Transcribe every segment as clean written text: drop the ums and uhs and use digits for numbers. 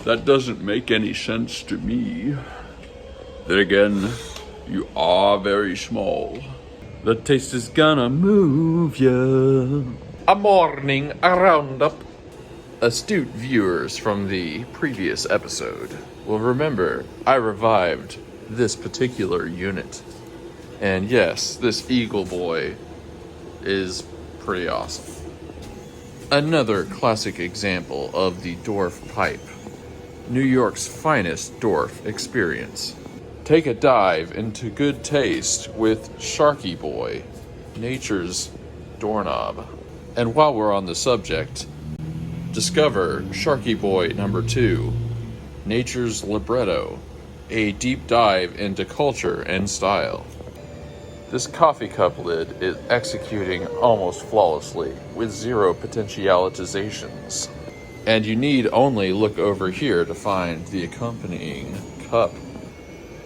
That doesn't make any sense to me. Then again, you are very small. The taste is gonna move ya. A morning, a roundup. Astute viewers from the previous episode will remember I revived this particular unit. And yes, this Eagle Boy is pretty awesome. Another classic example of the dwarf pipe. New York's finest dwarf experience. Take a dive into good taste with Sharky Boy, nature's doorknob. And while we're on the subject, discover Sharky Boy number 2, Nature's Libretto, a deep dive into culture and style. This coffee cup lid is executing almost flawlessly with zero potentializations. And you need only look over here to find the accompanying cup.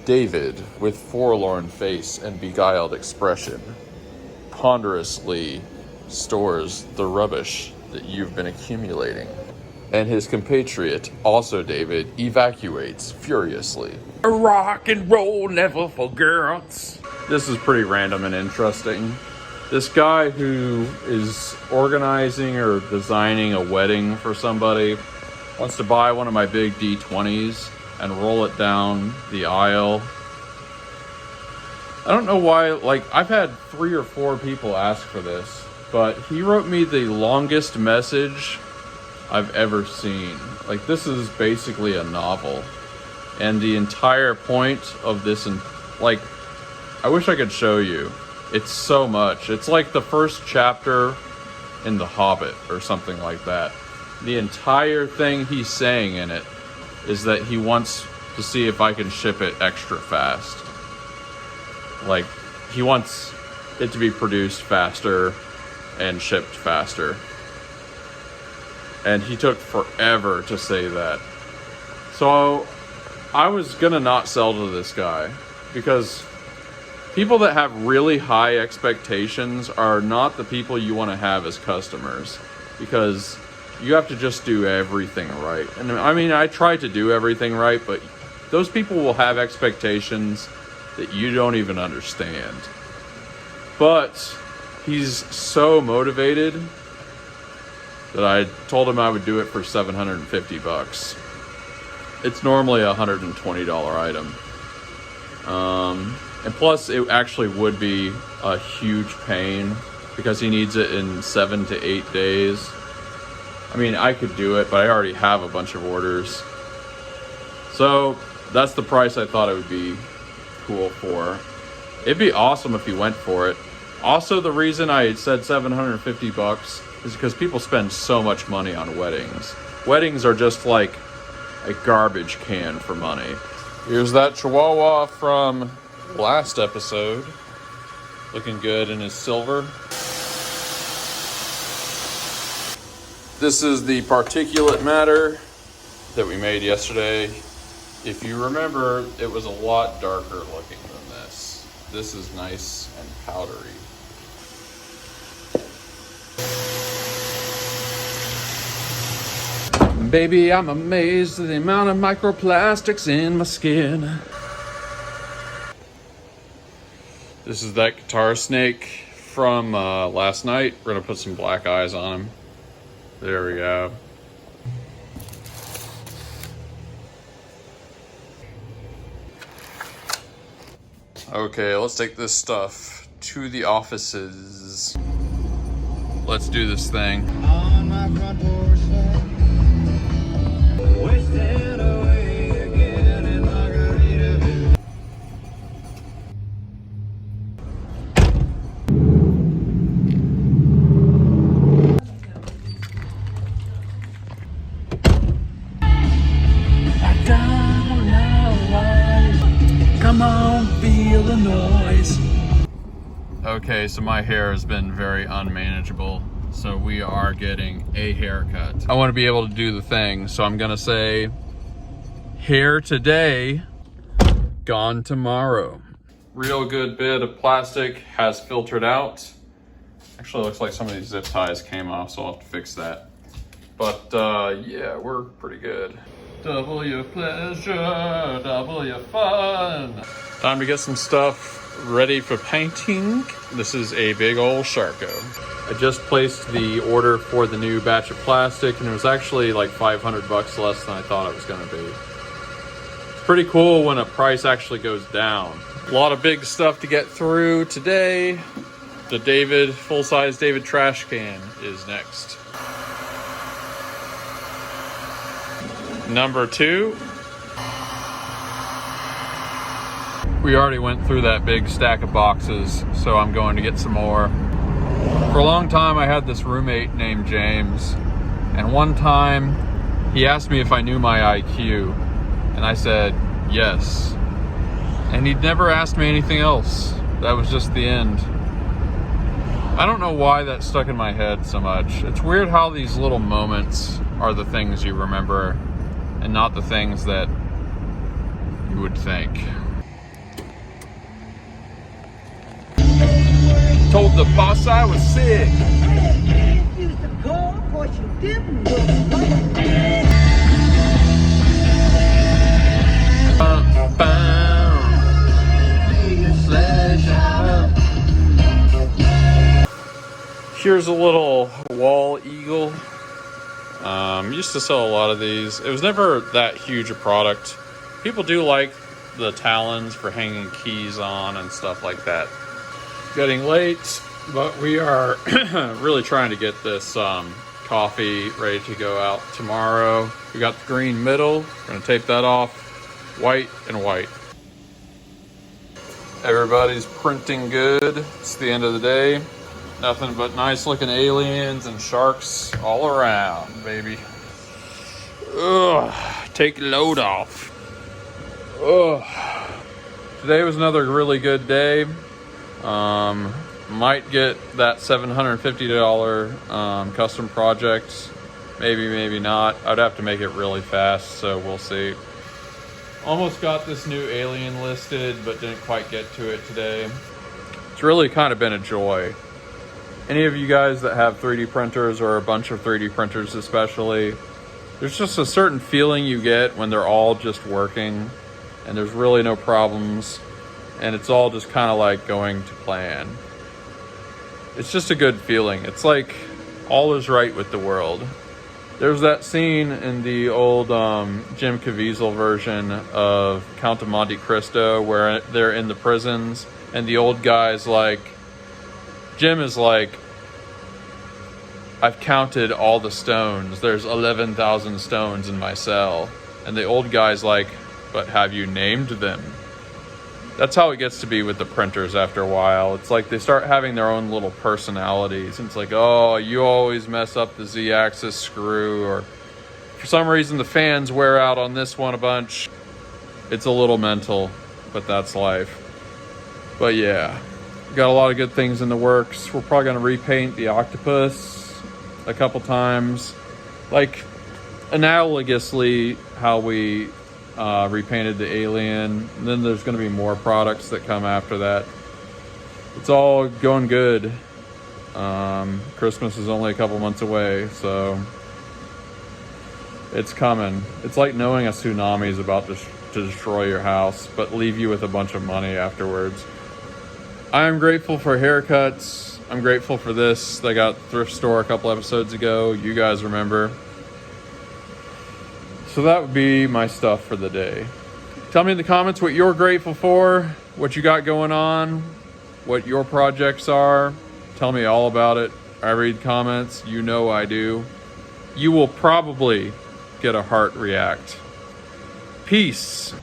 David, with forlorn face and beguiled expression, ponderously stores the rubbish that you've been accumulating. And his compatriot, also David, evacuates furiously. Rock and roll never forgets. This is pretty random and interesting. This guy who is organizing or designing a wedding for somebody wants to buy one of my big D20s and roll it down the aisle. I don't know why, like, I've had 3 or 4 people ask for this, but he wrote me the longest message I've ever seen. Like, this is basically a novel. And the entire point of this, like, I wish I could show you. It's so much. It's like the first chapter in The Hobbit or something like that. The entire thing he's saying in it is that he wants to see if I can ship it extra fast. Like, he wants it to be produced faster and shipped faster. And he took forever to say that. So I was gonna not sell to this guy because people that have really high expectations are not the people you want to have as customers, because you have to just do everything right. And I mean, I try to do everything right, but those people will have expectations that you don't even understand. But he's so motivated that I told him I would do it for $750. It's normally a $120 item. And plus, it actually would be a huge pain because he needs it in 7 to 8 days. I mean, I could do it, but I already have a bunch of orders. So that's the price I thought it would be cool for. It'd be awesome if he went for it. Also, the reason I said $750 is because people spend so much money on weddings. Weddings are just like a garbage can for money. Here's that Chihuahua from last episode, looking good in his silver. This is the particulate matter that we made yesterday. If you remember, it was a lot darker looking than this. This is nice and powdery. Baby, I'm amazed at the amount of microplastics in my skin. This is that guitar snake from last night. We're gonna put some black eyes on him. There we go. Okay, let's take this stuff to the offices. Let's do this thing. On my front porch, wasted away again in Margaritaville. I don't know why. Come on, feel the noise. Okay, so my hair has been very unmanageable, so we are getting a haircut. I want to be able to do the thing, so I'm gonna say hair today, gone tomorrow. Real good bit of plastic has filtered out. Actually, looks like some of these zip ties came off, so I'll have to fix that. But yeah, we're pretty good. Double your pleasure, double your fun. Time to get some stuff ready for painting. This is a big old Sharko. I just placed the order for the new batch of plastic, and it was actually like 500 bucks less than I thought it was gonna be. It's pretty cool when a price actually goes down. A lot of big stuff to get through today. The full-size David trash can is next. Number 2. We already went through that big stack of boxes, so I'm going to get some more. For a long time, I had this roommate named James, and one time he asked me if I knew my IQ, and I said yes. And he'd never asked me anything else. That was just the end. I don't know why that stuck in my head so much. It's weird how these little moments are the things you remember and not the things that you would think. Told the boss I was sick. Here's a little wall eagle. Used to sell a lot of these. It was never that huge a product. People do like the talons for hanging keys on and stuff like that. Getting late, but we are really trying to get this coffee ready to go out tomorrow. We got the green middle. We're gonna tape that off, white and white. Everybody's printing good. It's the end of the day. Nothing but nice looking aliens and sharks all around, baby. Ugh, take the load off. Ugh. Today was another really good day. Might get that $750 custom project. Maybe not. I'd have to make it really fast, so we'll see. Almost got this new alien listed, but didn't quite get to it today. It's really kind of been a joy. Any of you guys that have 3D printers, or a bunch of 3D printers especially, there's just a certain feeling you get when they're all just working and there's really no problems and it's all just kind of like going to plan. It's just a good feeling. It's like all is right with the world. There's that scene in the old Jim Caviezel version of Count of Monte Cristo where they're in the prisons and the old guy's like, Jim is like, I've counted all the stones. There's 11,000 stones in my cell. And the old guy's like, but have you named them? That's how it gets to be with the printers after a while. It's like they start having their own little personalities. It's like, oh, you always mess up the Z-axis screw, or for some reason the fans wear out on this one a bunch. It's a little mental, but that's life. But yeah, got a lot of good things in the works. We're probably gonna repaint the octopus a couple times, like analogously how we repainted the alien. And then there's going to be more products that come after that. It's all going good. Christmas is only a couple months away, so it's coming. It's like knowing a tsunami is about to destroy your house, but leave you with a bunch of money afterwards. I'm grateful for haircuts. I'm grateful for this. They got thrift store a couple episodes ago. You guys remember. So that would be my stuff for the day. Tell me in the comments what you're grateful for, what you got going on, what your projects are. Tell me all about it. I read comments. You know I do. You will probably get a heart react. Peace.